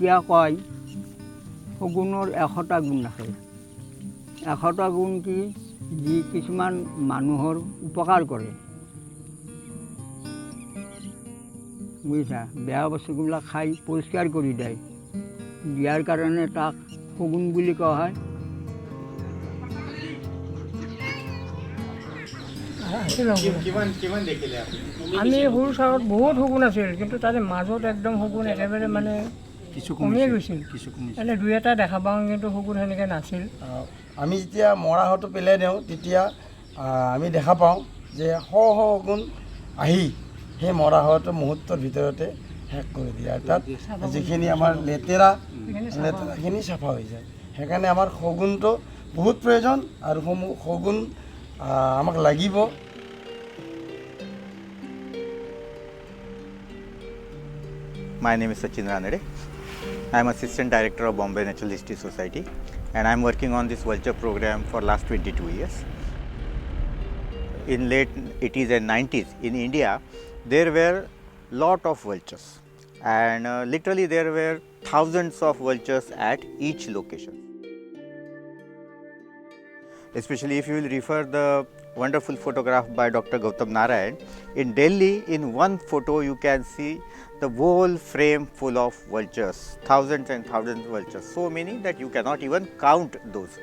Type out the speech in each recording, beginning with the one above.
এতিয়া কয় শগুনৰ 100টা গুণ আছে। 100টা গুণ কি যি কিছুমান মানুহৰ উপকাৰ কৰে, বুজিছা? বেয়া বস্তুবিলাক খাই পৰিষ্কাৰ কৰি দিয়ে, দিয়াৰ কাৰণে তাক শগুন বুলি কোৱা হয়। আমি সৰু চালত বহুত শগুন আছিল, কিন্তু তাৰে মাজত একদম শগুন একেবাৰে মানে কমিয়ে গৈছিল। এনে দুই এটা দেখা পাওঁ, কিন্তু শগুন সেনেকৈ নাছিল। আমি যেতিয়া মৰাহটো পেলাই দিওঁ তেতিয়া আমি দেখা পাওঁ যে শ শ শগুন আহি সেই মৰাহটো মুহূৰ্তৰ ভিতৰতে শেষ কৰি দিয়ে। অৰ্থাৎ যিখিনি আমাৰ লেতেৰাখিনি চাফা হৈ যায়। সেইকাৰণে আমাৰ শগুনটো বহুত প্ৰয়োজন আৰু শগুন আমাক লাগিব। My name is Sachin Ranade. I am Assistant Director of Bombay Natural History Society, and I am working on this vulture program for last 22 years. In late 80s and 90s in India, there were lot of vultures, and literally there were thousands of vultures at each location. Especially if you will refer the wonderful photograph by Dr. Gautam Narayan. In Delhi, in one photo you can see the whole frame full of vultures, thousands and thousands of vultures, so many that you cannot even count those.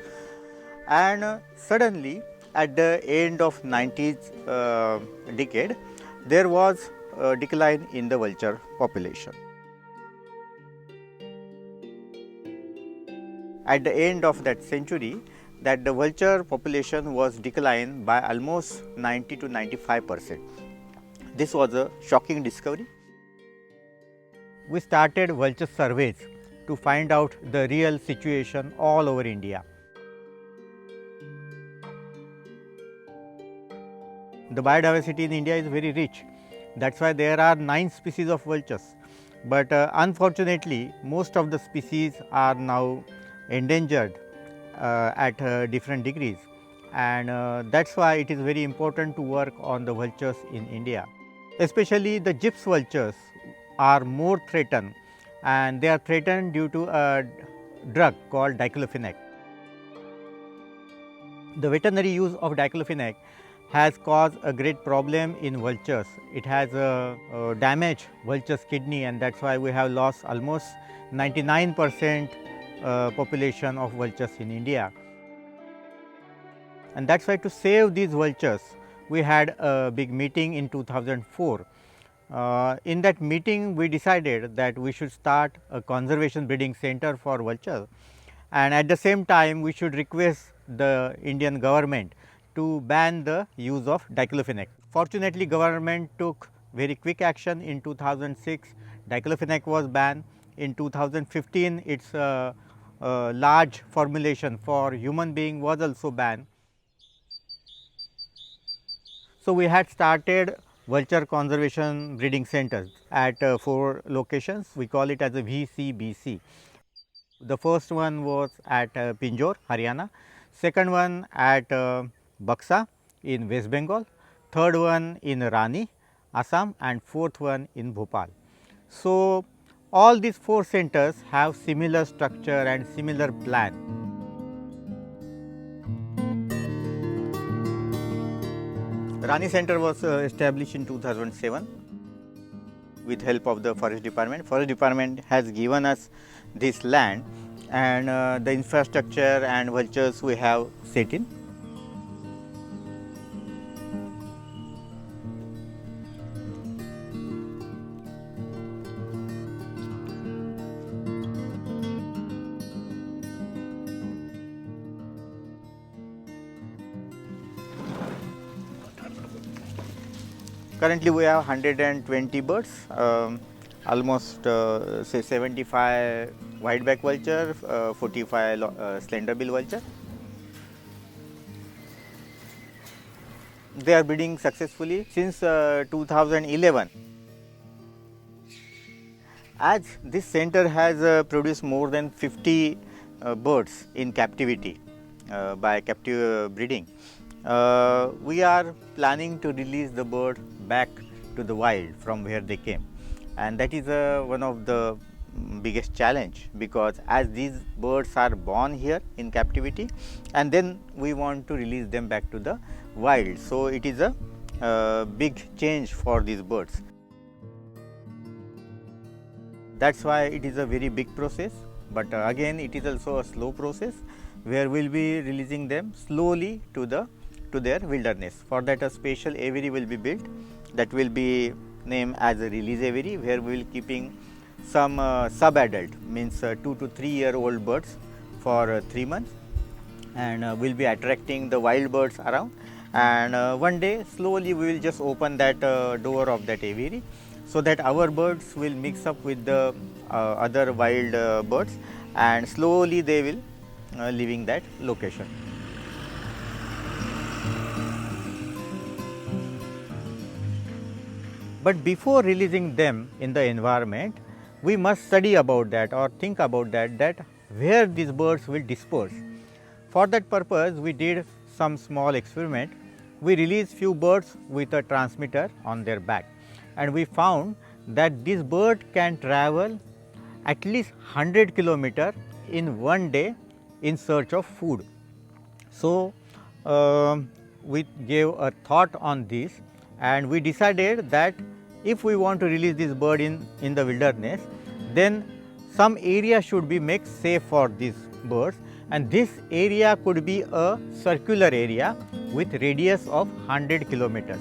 And suddenly at the end of 90s decade, there was a decline in the vulture population. At the end of that century, that the vulture population was declined by almost 90 to 95%. This was a shocking discovery. We started vulture surveys to find out the real situation all over India. The biodiversity in India is very rich. That's why there are 9 species of vultures. But unfortunately, most of the species are now endangered at different degrees, and that's why it is very important to work on the vultures in India. Especially the gyps vultures are more threatened, and they are threatened due to a drug called diclofenac. The veterinary use of diclofenac has caused a great problem in vultures. It has damaged vulture's kidney, and that's why we have lost almost 99% population of vultures in India. And that's why to save these vultures, we had a big meeting in 2004. In that meeting, we decided that we should start a conservation breeding center for vultures, and at the same time we should request the Indian government to ban the use of diclofenac. Fortunately, government took very quick action. In 2006, diclofenac was banned. In 2015, its large formulation for human being was also banned. So we had started vulture conservation breeding centers at 4 locations. We call it as a VCBC. The first one was at Pinjore, Haryana, second one at Buxa in West Bengal, third one in Rani, Assam, and fourth one in Bhopal. So all these 4 centers have similar structure and similar plan. Rani Center was established in 2007 with help of the Forest Department. Forest Department has given us this land, and the infrastructure and vultures we have set in. Currently we have 120 birds, almost say 75 whiteback vulture, 45 slenderbill vulture. They are breeding successfully since 2011. As this center has produced more than 50 birds in captivity by captive breeding, we are planning to release the bird back to the wild from where they came, and that is one of the biggest challenge, because as these birds are born here in captivity and then we want to release them back to the wild. So, it is a big change for these birds. That is why it is a very big process, but again it is also a slow process where we will be releasing them slowly to their wilderness. For that a special aviary will be built, that will be named as a release aviary, where we will keeping some sub-adult, means 2 to 3 year old birds for 3 months, and we will be attracting the wild birds around, and one day slowly we will just open that door of that aviary, so that our birds will mix up with the other wild birds, and slowly they will leaving that location. But before releasing them in the environment, we must study about that or think about that where these birds will disperse. For that purpose, we did some small experiment. We released few birds with a transmitter on their back, and we found that this bird can travel at least 100 kilometers in one day in search of food. So, we gave a thought on this, and we decided that if we want to release this bird in the wilderness, then some area should be made safe for these birds, and this area could be a circular area with radius of 100 kilometers.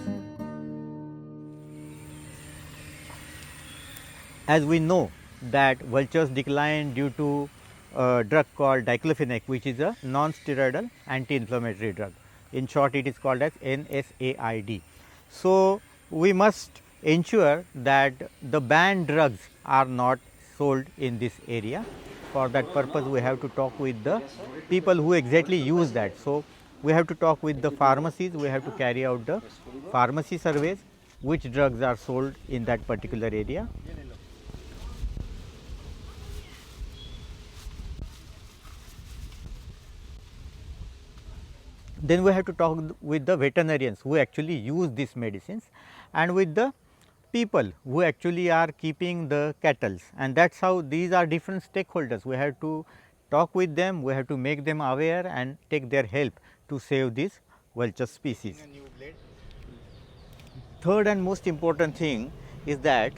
As we know that vultures decline due to a drug called diclofenac, which is a non-steroidal anti-inflammatory drug. In short, it is called as NSAID. So, we must ensure that the banned drugs are not sold in this area. For that purpose, we have to talk with the people who exactly use that. So, we have to talk with the pharmacies, we have to carry out the pharmacy surveys, which drugs are sold in that particular area. Then we have to talk with the veterinarians who actually use these medicines, and with the people who actually are keeping the cattle, and that is how these are different stakeholders. We have to talk with them, we have to make them aware and take their help to save this vulture species. Third and most important thing is that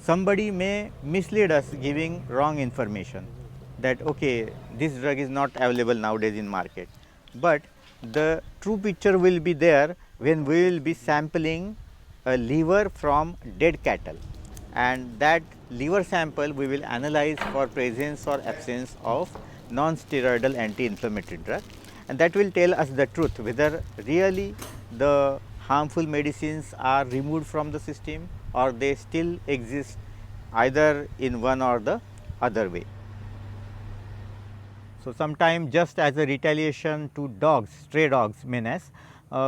somebody may mislead us giving wrong information, that okay, this drug is not available nowadays in market, but the true picture will be there when we will be sampling a liver from dead cattle, and that liver sample we will analyze for presence or absence of non-steroidal anti-inflammatory drug, and that will tell us the truth whether really the harmful medicines are removed from the system or they still exist either in one or the other way. So, sometimes just as a retaliation to dogs, stray dogs menace,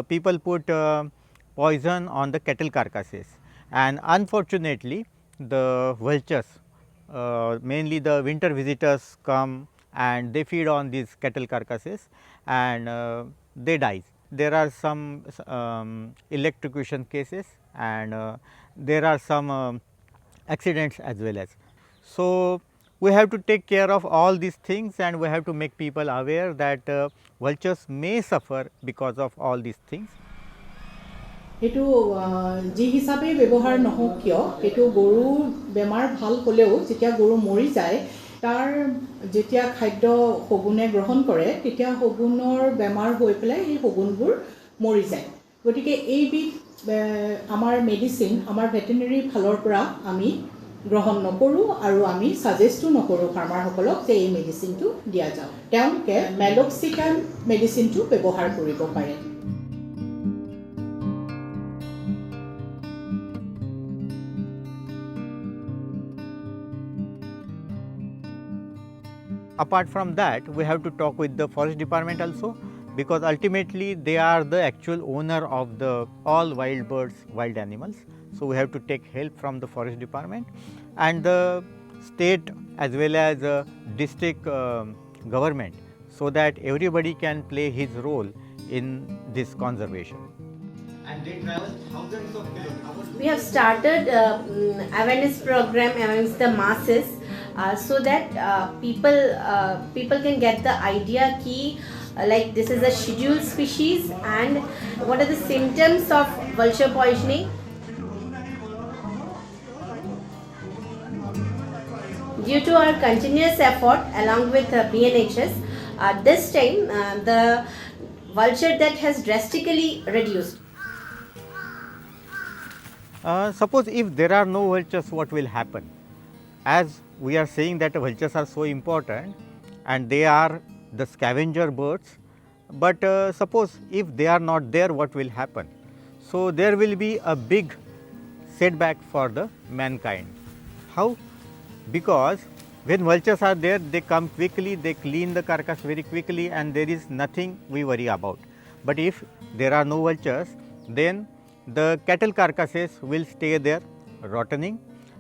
people put poison on the cattle carcasses, and unfortunately the vultures, mainly the winter visitors, come and they feed on these cattle carcasses, and they die. There are some electrocution cases, and there are some accidents as well as. So, we have to take care of all these things, and we have to make people aware that vultures may suffer because of all these things. हेतु जी हिसाबे व्यवहार নহওক কিয় हेतु গৰু বেমাৰ ভাল হলেও যেতিয়া গৰু মৰি যায় তাৰ যেতিয়া খাদ্য হগুনে গ্ৰহণ কৰে তেতিয়া হগুনৰ বেমাৰ হৈ পেলাই এই হগুনবোৰ মৰি যায় গতিকে এই বি আমাৰ মেডিসিন আমাৰ ভেটেৰিনাৰী ফালৰ পৰা আমি গ্ৰহণ নকৰো আৰু আমি সাজেষ্টও নকৰো ফাৰ্মাৰ সকলক যে এই মেডিসিনটো দিয়া যাওক তেওঁলোকে মেলক্সিকান মেডিসিনটো ব্যৱহাৰ কৰিব পাৰে Apart from that, we have to talk with the forest department also, because ultimately they are the actual owner of the all wild birds, wild animals. So, we have to take help from the forest department and the state as well as district government, so that everybody can play his role in this conservation. And they travel thousands of kilometers. We have started awareness program amongst the masses so that people can get the idea ki like this is a scheduled species and what are the symptoms of vulture poisoning. Due to our continuous effort along with BNHS, this time the vulture death has drastically reduced. Suppose if there are no vultures, what will happen? As we are saying that vultures are so important and they are the scavenger birds, but suppose if they are not there, what will happen? So there will be a big setback for the mankind. How? Because when vultures are there, they come quickly, they clean the carcass very quickly and there is nothing we worry about. But if there are no vultures, then the cattle carcasses will stay there rotting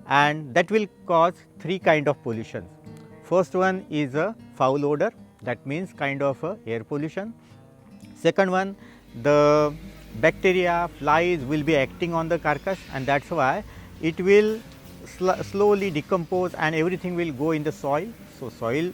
and that will cause three kind of pollution. First one is a foul odor, that means kind of air pollution. Second one, the bacteria, flies will be acting on the carcass and that is why it will slowly decompose and everything will go in the soil. So, soil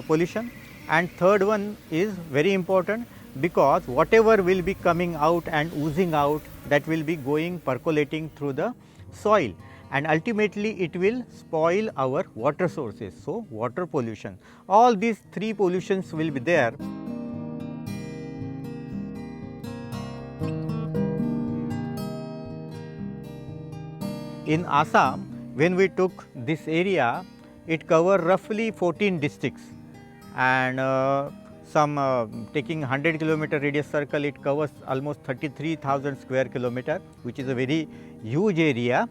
pollution. And third one is very important because whatever will be coming out and oozing out, that will be going percolating through the soil and ultimately it will spoil our water sources. So, water pollution, all these three pollutions will be there. In Assam, when we took this area, it covered roughly 14 districts and taking 100 kilometer radius circle, it covers almost 33,000 square kilometer, which is a very huge area.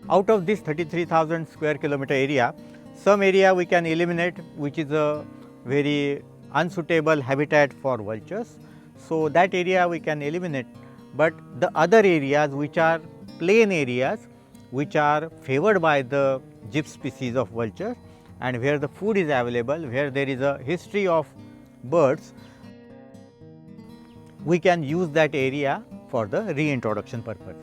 Out of this 33,000 square kilometer area, some area we can eliminate, which is a very unsuitable habitat for vultures. So that area we can eliminate, but the other areas which are plain areas, which are favored by the gypsy species of vulture and where the food is available, where there is a history of birds, we can use that area for the reintroduction purpose.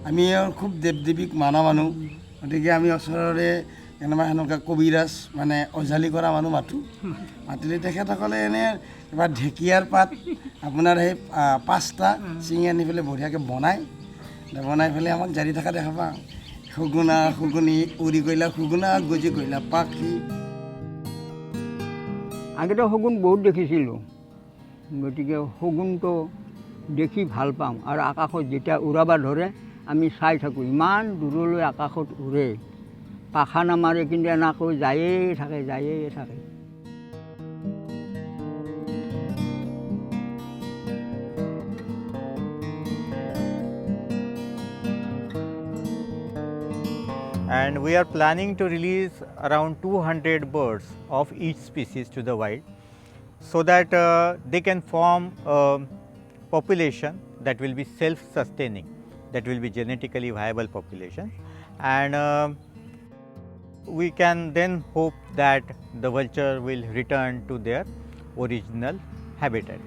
আমি খুব দেৱ দেৱীক মানা মানুহ, গতিকে আমি ওচৰৰে কেনেবা সেনেকুৱা কবিৰাজ মানে অজালি কৰা মানুহ মাতোঁ, মাতিলে তেখেতসকলে এনে এবাৰ ঢেকীয়াৰ পাত আপোনাৰ সেই 5টা ছিঙি আনি পেলাই বঢ়িয়াকৈ বনাই পেলাই আমাক জাৰি থকা দেখা পাওঁ। সুগুনা সুগুনি উৰি গইলা সুগুনা গজি গইলা পাখি। আগতে শগুন বহুত দেখিছিলোঁ, গতিকে শগুনটো দেখি ভাল পাওঁ আৰু আকাশত যেতিয়া উৰাব ধৰে আমি চাই থাকোঁ, ইমান দূৰলৈ আকাশত উৰে, পাখা নামাৰে কিন্তু এনেকৈ যায়েই থাকে। And we are planning to release around 200 birds of each species to the wild, so that they can form a population that will be self-sustaining, that will be genetically viable population, and we can then hope that the vulture will return to their original habitat.